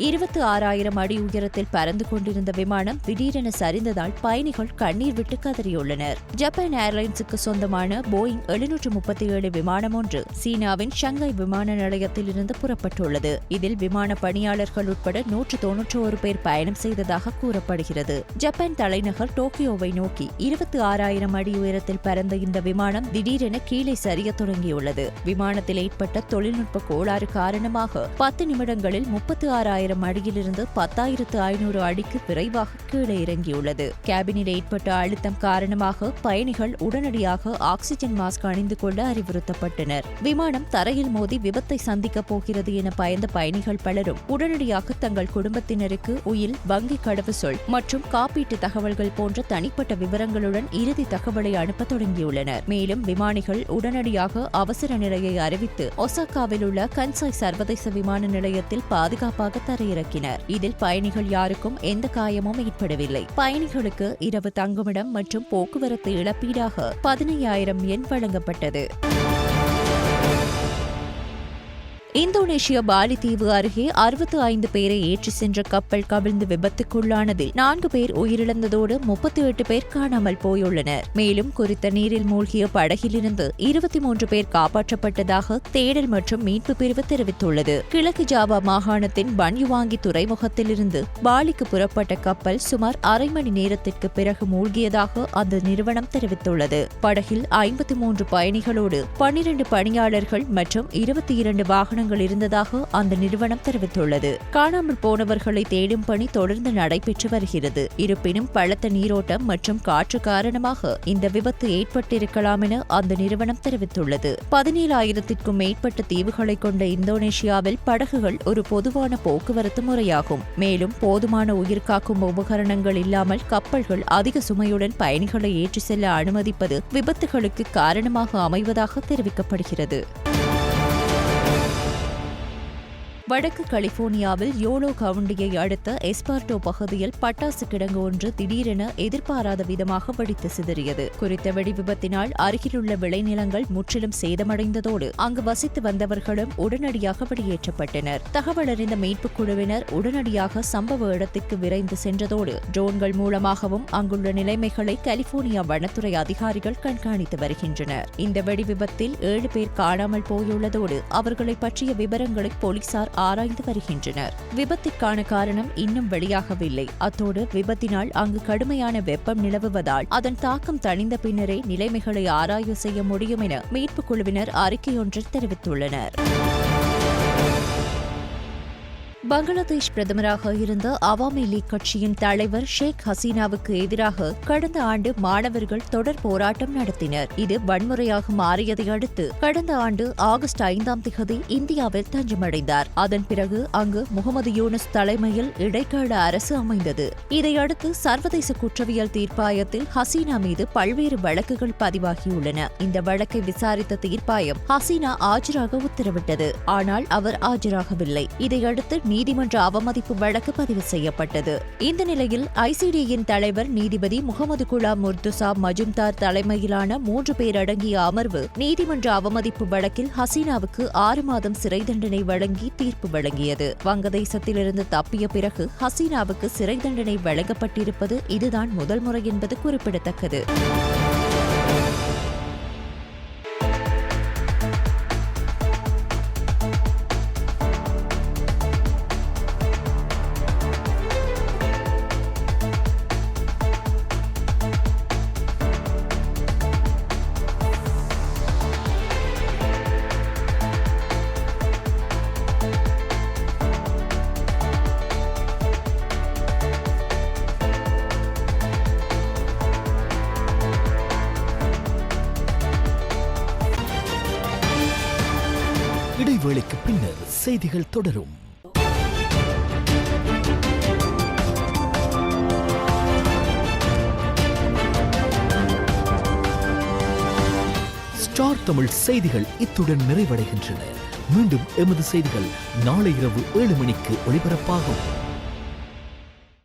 26,000 அடி உயரத்தில் பறந்து கொண்டிருந்த விமானம் திடீரென சரிந்ததால் பயணிகள் கண்ணீர் விட்டு கதறியுள்ளனர். ஜப்பான் ஏர்லைன்ஸுக்கு சொந்தமான போயிங் 737 விமானம் ஒன்று சீனாவின் ஷங்காய் விமான நிலையத்திலிருந்து புறப்பட்டுள்ளது. இதில் விமான பணியாளர்கள் உட்பட 191 பேர் பயணம் செய்ததாக கூறப்படுகிறது. ஜப்பான் தலைநகர் டோக்கியோவை நோக்கி 26,000 அடி உயரத்தில் பறந்த இந்த விமானம் திடீரென கீழே சரிய தொடங்கியுள்ளது. விமானத்தில் ஏற்பட்ட தொழில்நுட்ப கோளாறு காரணமாக 10 நிமிடங்களில் 36,000 அடியிலிருந்து 10,500 அடிக்கு விரைவாக கீழே இறங்கியுள்ளது. கேபினில் ஏற்பட்ட அழுத்தம் காரணமாக பயணிகள் உடனடியாக ஆக்சிஜன் மாஸ்க் அணிந்து கொள்ள அறிவுறுத்தப்பட்டனர். விமானம் தரையில் மோதி விபத்தை சந்திக்கப் போகிறது என பயந்த பயணிகள் பலரும் உடனடியாக தங்கள் குடும்பத்தினருக்கு உயில், வங்கி கடவு சொல் மற்றும் காப்பீட்டு தகவல்கள் போன்ற தனிப்பட்ட விவரங்களுடன் இறுதி தகவலை அனுப்ப தொடங்கியுள்ளனர். மேலும் விமானிகள் உடனடியாக அவசர நிலையை அறிவித்து ஒசாகாவில் உள்ள கன்சாய் சர்வதேச விமான நிலையத்தில் பாதுகாப்பாக இறக்கினர். இதில் பயணிகள் யாருக்கும் எந்த காயமும் ஏற்படவில்லை. பயணிகளுக்கு இரவு தங்குமிடம் மற்றும் போக்குவரத்து இழப்பீடாக 15,000 yen வழங்கப்பட்டது. இந்தோனேஷிய பாலி தீவு அருகே 65 பேரை ஏற்றி சென்ற கப்பல் கவிழ்ந்து விபத்துக்குள்ளானதில் 4 பேர் உயிரிழந்ததோடு 38 பேர் காணாமல் போயுள்ளனர். மேலும் குறித்த நீரில் மூழ்கிய படகிலிருந்து 23 பேர் காப்பாற்றப்பட்டதாக தேடல் மற்றும் மீட்பு பிரிவு தெரிவித்துள்ளது. கிழக்கு ஜாவா மாகாணத்தின் பன்யுவாங்கி துறைமுகத்திலிருந்து பாலிக்கு புறப்பட்ட கப்பல் சுமார் அரை மணி நேரத்திற்கு பிறகு மூழ்கியதாக அந்த நிறுவனம் தெரிவித்துள்ளது. படகில் 53 பயணிகளோடு 12 பணியாளர்கள் மற்றும் 22 வாகன உபகரணங்கள் இருந்ததாக அந்த நிறுவனம் தெரிவித்துள்ளது. காணாமல் போனவர்களை தேடும் பணி தொடர்ந்து நடைபெற்று வருகிறது. இருப்பினும் பலத்த நீரோட்டம் மற்றும் காற்று காரணமாக இந்த விபத்து ஏற்பட்டிருக்கலாம் என அந்த நிறுவனம் தெரிவித்துள்ளது. 17,000க்கும் மேற்பட்ட தீவுகளை கொண்ட இந்தோனேஷியாவில் படகுகள் ஒரு பொதுவான போக்குவரத்து முறையாகும். மேலும் போதுமான உயிர்காக்கும் உபகரணங்கள் இல்லாமல் கப்பல்கள் அதிக சுமையுடன் பயணிகளை ஏற்றி செல்ல அனுமதிப்பது விபத்துகளுக்கு காரணமாக அமைவதாக தெரிவிக்கப்படுகிறது. வடக்கு கலிபோர்னியாவில் யோலோ கவுண்டியை அடுத்த எஸ்பார்டோ பகுதியில் பட்டாசு கிடங்கு ஒன்று திடீரென எதிர்பாராத விதமாக வெடித்து சிதறியது. குறித்த வெடி விபத்தினால் அருகிலுள்ள விளைநிலங்கள் முற்றிலும் சேதமடைந்ததோடு அங்கு வசித்து வந்தவர்களும் உடனடியாக வெளியேற்றப்பட்டனர். தகவல் அறிந்த மீட்புக் குழுவினர் உடனடியாக சம்பவ இடத்திற்கு விரைந்து சென்றதோடு ட்ரோன்கள் மூலமாகவும் அங்குள்ள நிலைமைகளை கலிபோர்னியா வனத்துறை அதிகாரிகள் கண்காணித்து வருகின்றனர். இந்த வெடி விபத்தில் 7 பேர் காணாமல் போயுள்ளதோடு அவர்களை பற்றிய விவரங்களை போலீசார் ஆராய்ந்து வருகின்றனர். விபத்திற்கான காரணம் இன்னும் வெளியாகவில்லை. அத்தோடு விபத்தினால் அங்கு கடுமையான வெப்பம் நிலவுவதால் அதன் தாக்கம் தணிந்த பின்னரே நிலைமைகளை ஆராய்வு செய்ய முடியும் என மீட்புக் குழுவினர் அறிக்கையொன்றில் தெரிவித்துள்ளனர். பங்களாதேஷ் பிரதமராக இருந்த அவாமி லீக் கட்சியின் தலைவர் ஷேக் ஹசீனாவுக்கு எதிராக கடந்த ஆண்டு மாணவர்கள் தொடர் போராட்டம் நடத்தினர். இது வன்முறையாக மாறியதை அடுத்து கடந்த ஆண்டு ஆகஸ்ட் 5ஆம் திகதி இந்தியாவில் தஞ்சமடைந்தார். அதன் பிறகு அங்கு முகமது யூனுஸ் தலைமையில் இடைக்கால அரசு அமைந்தது. இதையடுத்து சர்வதேச குற்றவியல் தீர்ப்பாயத்தில் ஹசீனா மீது பல்வேறு வழக்குகள் பதிவாகியுள்ளன. இந்த வழக்கை விசாரித்த தீர்ப்பாயம் ஹசீனா ஆஜராக உத்தரவிட்டது. ஆனால் அவர் ஆஜராகவில்லை. இதையடுத்து நீதிமன்ற அவமதிப்பு வழக்கு பதிவு செய்யப்பட்டது. இந்த நிலையில் ஐசிடியின் தலைவர் நீதிபதி முகமது குலாம் முர்துசா மஜும்தார் தலைமையிலான 3 பேர் அடங்கிய அமர்வு நீதிமன்ற அவமதிப்பு வழக்கில் ஹசீனாவுக்கு 6 மாதம் சிறை தண்டனை வழங்கி தீர்ப்பு வழங்கியது. வங்கதேசத்திலிருந்து தப்பிய பிறகு ஹசீனாவுக்கு சிறை தண்டனை வழங்கப்பட்டிருப்பது இதுதான் முதல் முறை என்பது குறிப்பிடத்தக்கது. இடைவேளைக்கு பின்னர் செய்திகள் தொடரும். ஸ்டார் தமிழ் செய்திகள் இத்துடன் நிறைவடைகின்றன. மீண்டும் எமது செய்திகள் நாளை இரவு 7 மணிக்கு ஒளிபரப்பாகும்.